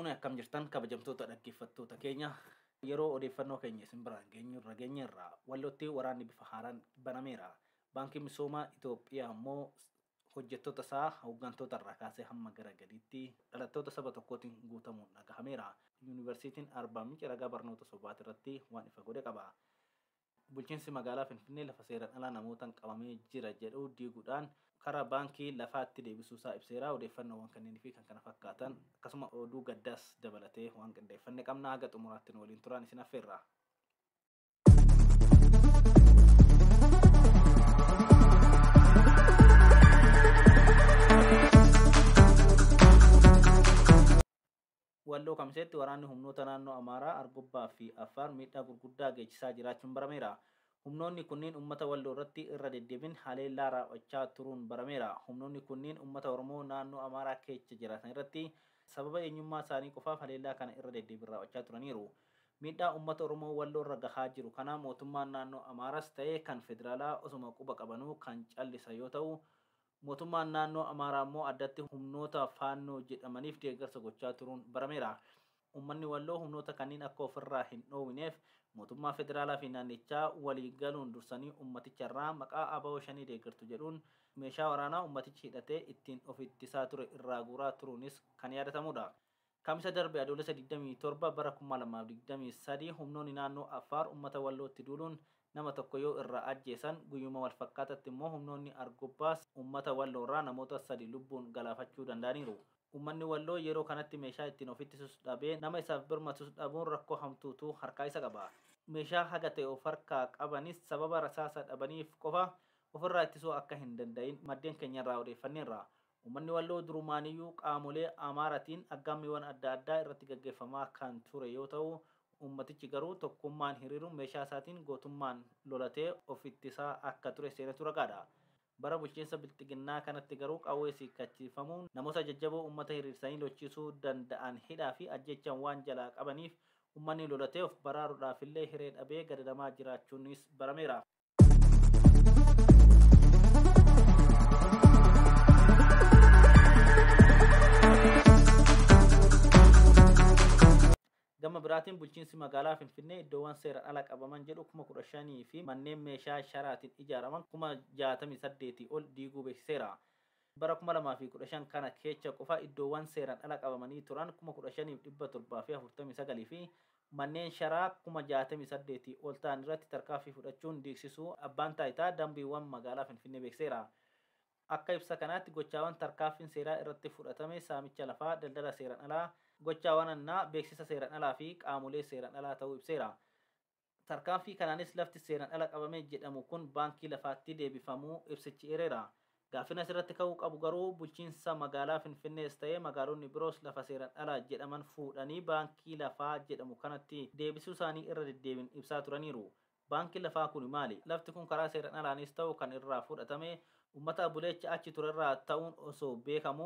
fuune akkam jirtan kabajamtoota dhaggeeffattoota keenya yeroo odeeffannoo keenya isin biraan geenyurra geenyerra wallootti waraanni bifa haaraan banameera. Baankiin Misoomaa Itoophiyaa immoo hojjettoota isaa hooggantoota irraa kaasee hamma gara gadiitti dhalattoota saba tokkootiin guutamuun dhagahameera. Yuunivarsiitiin Arbaa Minci ragaa barnoota sobaati irratti waan ifa godhe qaba. Bulchiinsi magaalaa Finfinnee lafa seeraan alaa namootaan qabamee jira jedhu diiguudhaan karaa baankii lafaatti deebisuusaa ibseera. Odeeffannoowwan kanneenii fi kan kana fakkaatan akkasuma oduu gaddaas dabalatee waan qindeeffanne qabna. Haga xumuraatti waliin turaan isin affeerra. Walloo Kamiseetti waraanni humnoota naannoo Amaaraa, Argobbaa fi Affaar miidhaa gurguddaa geessisaa jiraachuun barameera. Humnoonni kunniin uummata Walloo irratti irra deddeebiin haleellaa raawwachaa turuun barameera. Humnoonni kunniin uummata Oromoo naannoo Amaaraa keessa jiraatan irratti sababa eenyummaa isaanii qofaaf haleellaa kana irra deddeebiin raawwachaa turaniiru. Miidhaa uummata Oromoo Walloo irra gahaa jiru kana mootummaan naannoo Amaaraas ta'ee kan federaalaa osuma quba qabanuu kan callisa yoo ta'u, mootummaan naannoo Amaaraa immoo addatti humnoota faannoo jedhamaniif deeggarsa gochaa turuun barameera. Uummanni Walloo humnoota kanneen akka ofirraa hin dhoowwineef mootummaa federaalaa fi naannichaa walii galuun dursanii uummaticha irraa maqaa ABO shanii deeggartu jedhuun meeshaa waraanaa uummatichi hidhatee ittiin of ittisaa ture irraa guuraa turuunis kan yaadatamudha. Kamisa darbe adoolessa 27 bara 2023 humnoonni naannoo Affaar uummata Wallootti duuluun nama tokko yoo irraa ajjeesan guyyuma wal fakkaatatti immoo humnoonni Argobbaas uummata Walloo irraa namoota 3 lubbuun galaafachuu danda'aniiru. Uummanni Walloo yeroo kanatti meeshaa ittiin of ittisus dhabee nama isaaf birmatus dhabuun rakkoo hamtuutu harkaa isa qaba. Meeshaa haga ta'e of harkaa qabanis sababa rasaasa dhabaniif qofa ofirraa ittisuu akka hin danda'in maddeen keenyarraa odeeffanneerra. Uummanni Walloo durumaaniyyuu qaamolee Amaaratiin aggaammiiwwan adda addaa irratti gaggeeffamaa kan ture yoo ta'u, ummatichi garuu tokkummaan hiriiruun meeshaa isaatiin gootummaan lolatee of ittisaa akka ture seenatu ragaadha. Bara bulchiinsa bilxiginnaa kanatti garuu qawwee siikachiifamuun namoota jajjaboo uummata hiriirsanii lolchiisuu danda'an hidhaa fi ajjechaan waan jalaa qabaniif uummanni lolatee of baraaruudhaaf illee hiree dhabee gadadamaa jiraachuunis barameera. Gama biraatiin bulchiinsi magaalaa Finfinnee iddoowwan seeraan ala qabaman jedhu 15,000 fi manneen meeshaa sharaatiin ijaaraman 68,000 ol diiguu beeksiseera. Bara 2015 kana keessa qofa iddoowwan seeraan ala qabamanii turan 15,749 fi manneen sharaa 68,000 ol ta'an irratti tarkaanfii fudhachuun diigsisuu abbaan taayitaa dambiiwwan magaalaa Finfinnee beeksiseera. Akka ibsa kanaatti gochaawwan tarkaanfiin seeraa irratti fudhatame saamicha lafaa, daldala seeraan alaa, gochaawwan annaa, beeksisa seeraan alaa fi qaamolee seeraan alaa ta'uu ibseera. Tarkaanfii kanaanis lafti seeraan ala qabame jedhamu kun baankii lafaatti deebifamuu ibsichi eereera. Gaaffiin asirratti ka'uu qabu garuu bulchiinsa magaalaa Finfinnees ta'ee magaalonni biroos lafa seeraan alaa jedhaman fuudhanii baankii lafaa jedhamu kanatti deebisuu isaanii irra deddeebiin ibsaa turaniiru. Baankiin lafaa kun maali? Lafti kun karaa seeraan alaanis ta'u kan irraa fudhatame uummata buleecha achi ture irraa ta'uun osoo beekamu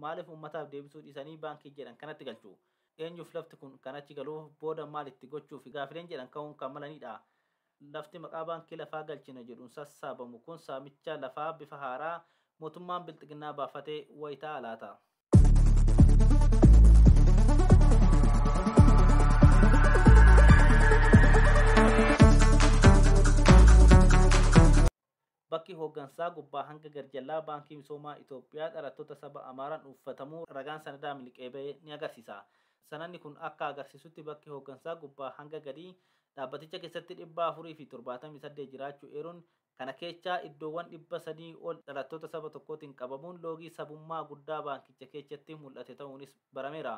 maaliif uummataaf deebisuu dhiisanii baankii jedhan kanatti galchu? Eenyuuf lafti kun kan achi galuuf booda maalitti gochuuf gaaffileen jedhan ka'uun kan malanidha. Lafti maqaa baankii lafaa galchina jedhuun sassaabamu kun saamicha lafaa bifa haaraa mootummaan bilxiginnaa baafatee wayitaa alaata. Bakki hooggansaa gubbaa hanga garjallaa baankii misoomaa Itoophiyaa dhalattoota saba Amaaraan uffatamuu ragaan sanadaa miliqee ba'e ni agarsiisa. Sanadni kun akka agarsiisutti bakki hooggansaa gubbaa hanga gadii dhaabbaticha keessatti 478 jiraachuu eeruun kana keessaa iddoowwan 300 ol dhalattoota saba tokkootiin qabamuun loogii sabummaa guddaa baankicha keessatti mul'ate ta'uunis barameera.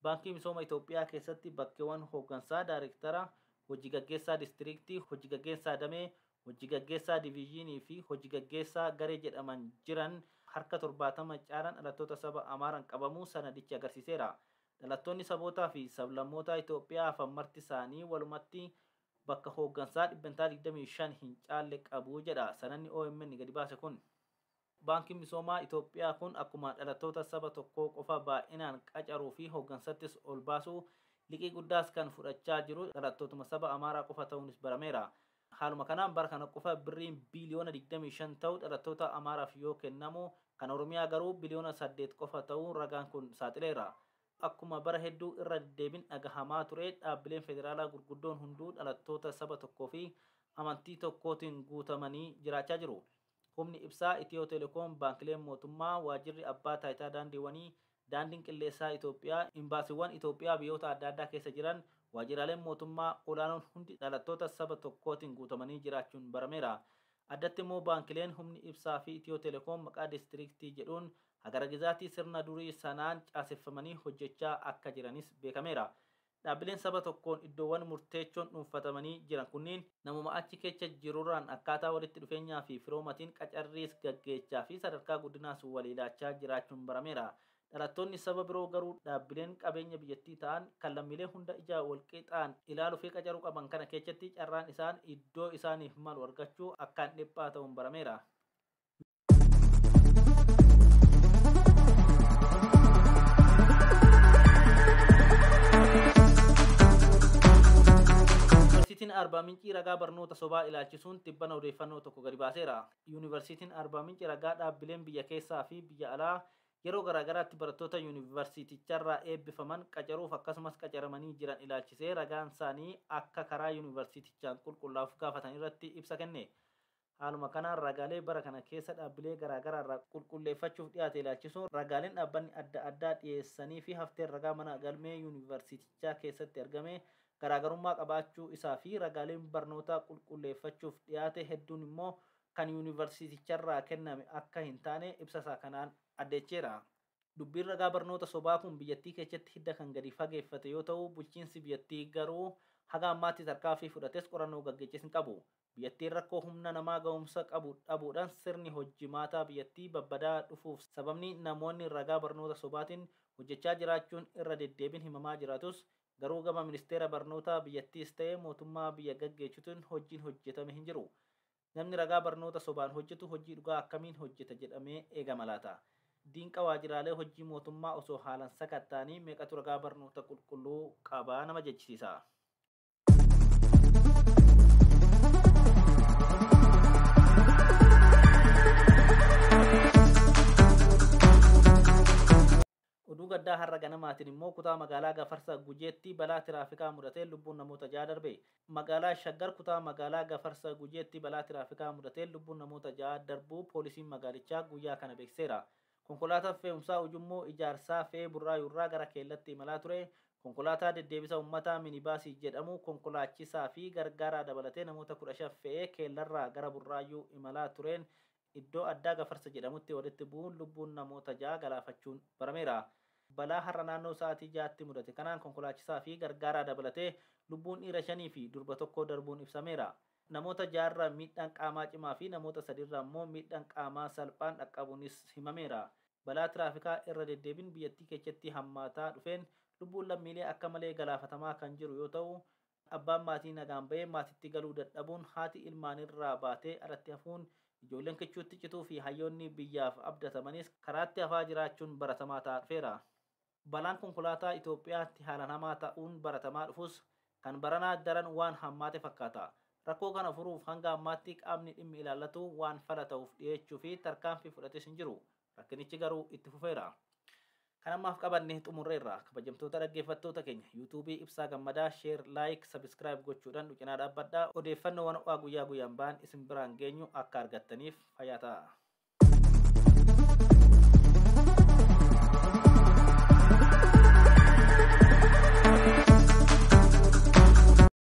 Baankii misooma Itoophiyaa keessatti bakkeewwan hooggansaa daayireektara, hojii gaggeessaa diistiriiktii, hojii gaggeessaa damee, hojii gaggeessaa diviizhinii fi hojii gaggeessaa garee jedhaman jiran harka 70 caalan dhalattoota saba Amaaraan qabamuu sanadichi agarsiiseera. Dhalattoonni sabootaa fi sablammootaa Itoophiyaa hafan marti isaanii walumatti bakka hooggansaa 25 hin caalle qabu jedha sanadni OMN gadi baase kun. Baankiin misoomaa Itoophiyaa kun akkuma dhalattoota saba tokkoo qofa baay'inaan qacaruu fi hooggansattis ol baasuu liqii guddaas kan fudhachaa jiru dhalattootuma saba Amaaraa qofa ta'uunis barameera. Haaluma kanaan bara kana qofa birriin biliyoona 25 ta'u dhalattoota Amaaraaf yoo kennamu kan Oromiyaa garuu biliyoona 8 qofa ta'uu ragaan kun saaxileera. akkuma bara hedduu irra deddeebiin dhagahamaa ture dhaabbileen federaalaa gurguddoon hunduu dhalattoota saba tokkoo fi amantii tokkootiin guutamanii jiraachaa jiru. Humni ibsaa Itiyoo Telekoom, baankileen mootummaa, waajjirri abbaa taayitaa daandiiwwanii, daandiin qilleensaa Itoophiyaa, imbaasiiwwan Itoophiyaa biyyoota adda addaa keessa jiran, waajjiraaleen mootummaa olaanoon hundi dhalattoota saba tokkootiin guutamanii jiraachuun barameera. Addatti immoo baankileen humni ibsaa fi Itiyoo Telekoom maqaa diistiriiktii jedhuun agaragizaatii sirna durii sanaan caaseffamanii hojjechaa akka jiranis beekameera. Dhaabbileen saba tokkoon iddoowwan murteessoon dhuunfatamanii jiran kunniin namuma achi keessa jirurraan akkaataa walitti dhufeenyaa fi firoomatiin qacarriis gaggeessaa fi sadarkaa guddinaas waliilachaa jiraachuun barameera. Dhalattoonni saba biroo garuu dhaabbileen qabeenya biyyattii ta'an kan lammiilee hunda ija walqixaan ilaaluu fi qacaruu qaban kana keessatti carraan isaan iddoo isaaniif malu argachuu akkaan dhiphaa ta'uun barameera. Yuunivarsiitiin Arbaa Mincii ragaa barnoota sobaa ilaalchisuun tibbana odeeffannoo tokko gadi baaseera. Yuunivarsiitiin Arbaa Mincii ragaa dhaabbileen biyya keessaa fi biyya alaa yeroo garaagaraatti barattoota yuunivarsiiticharraa eebbifaman qacaruuf akkasumas qacaramanii jiran ilaalchisee ragaan isaanii akka karaa yuunivarsiitichaan qulqullaa'uuf gaafatan irratti ibsa kenne. Haaluma kanaan ragaalee bara kana keessa dhaabbilee garaagaraarraa qulqulleeffachuuf dhiyaate ilaalchisuun ragaaleen dhaabbanni adda addaa dhiyeessanii fi hafteen ragaa mana galmee yuunivarsiitichaa keessatti argame garaagarummaa qabaachuu isaa fi ragaaleen barnootaa qulqulleeffachuuf dhiyaate hedduun immoo kan yuunivarsiiticharraa kenname akka hin taane ibsasaa kanaan addeecheera. Dubbiin ragaa barnoota sobaa kun biyyattii keessatti hidda kan gadi fageeffate yoo ta'u, bulchiinsi biyyattii garuu haga ammaatti tarkaanfii fudhates qorannoo gaggeesses hin qabu. Biyyattiin rakkoo humna namaa ga'umsa qabu dhabuudhaan sirni hojimaataa biyyattii babbadaa dhufuuf sababni namoonni ragaa barnoota sobaatiin hojjechaa jiraachuun irra deddeebiin himamaa jiraatus garuu gama ministeera barnootaa biyyattiis ta'ee mootummaa biyya gaggeessuutiin hojiin hojjetame hin jiru. Namni ragaa barnoota sobaan hojjetu hojii dhugaa akkamiin hojjeta jedhamee eegama laata? Diinqa waajjiraalee hojii mootummaa osoo haalan sakatta'anii meeqatu ragaa barnoota qulqulluu qabaa nama jechisiisa. Oduu gaddaa har'a ganamaatiin immoo kutaa magaalaa Gafarsa Gujeetti balaa tiraafikaa mudatee lubbuun namoota 6 darbe. Magaalaa Shaggar kutaa magaalaa Gafarsa Gujeetti balaa tiraafikaa mudatee lubbuun namoota 6 darbuu poolisiin magaalichaa guyyaa kana beekseera. Konkolaataan fe'umsaa ujummoo ijaarsaa fe'ee Burraayuurraa gara Keellatti imalaa ture. Konkolaataa deddeebisa uummataa minibaasii jedhamu konkolaachisaa fi gargaaraa dabalatee namoota 15 fe'ee Keellarraa gara Burraayuu imalaa tureen iddoo addaa Gafarsa jedhamutti walitti bu'uun lubbuun namoota 6 galaafachuun barameera. Balaa har'a naannoo sa'aatii 6tti mudate kanaan konkolaachisaa fi gargaaraa dabalatee lubbuun dhiira 5 fi durba 1 darbuun ibsameera. Namoota 6 miidhaan qaamaa cimaa fi namoota 3 immoo miidhaan qaamaa salphaan dhaqqabuunis himameera. Balaa tiraafikaa irra deddeebiin biyyattii keessatti hammaataa dhufeen lubbuun lammiilee akka malee galaafatamaa kan jiru yoo ta'u, abbaan maatii nagaan bahee maatitti galuu dadhabuun haati ilmaanirraa baatee alatti hafuun ijoolleen kichuutti cituu fi hayyoonni biyyaaf abdatamanis karaatti hafaa jiraachuun baratamaa ta'aa dhufeera. Balaan konkolaataa Itoophiyaatti haalaan hamaa ta'uun baratamaa dhufus kan baranaa daran waan hammaate fakkaata. Rakkoo kana furuuf hanga ammaatti qaamni dhimmi ilaallatu waan fala ta'uuf dhiyeechuu fi tarkaanfii fudhates hin jiru. Rakkinichi garuu itti fufeera. Kan ammaaf qabanne xumurreerra. Kabajamtoota dhaggeeffattoota keenya yuutuubii Ibsaa Gammadaa sheer, laayik, sabiskiraayib gochuudhaan nu cinaa dhaabbadhaa. Odeeffannoowwan guyyaa guyyaan ba'an isin biraan geenyu akka argattaniif fayyaa ta'aa.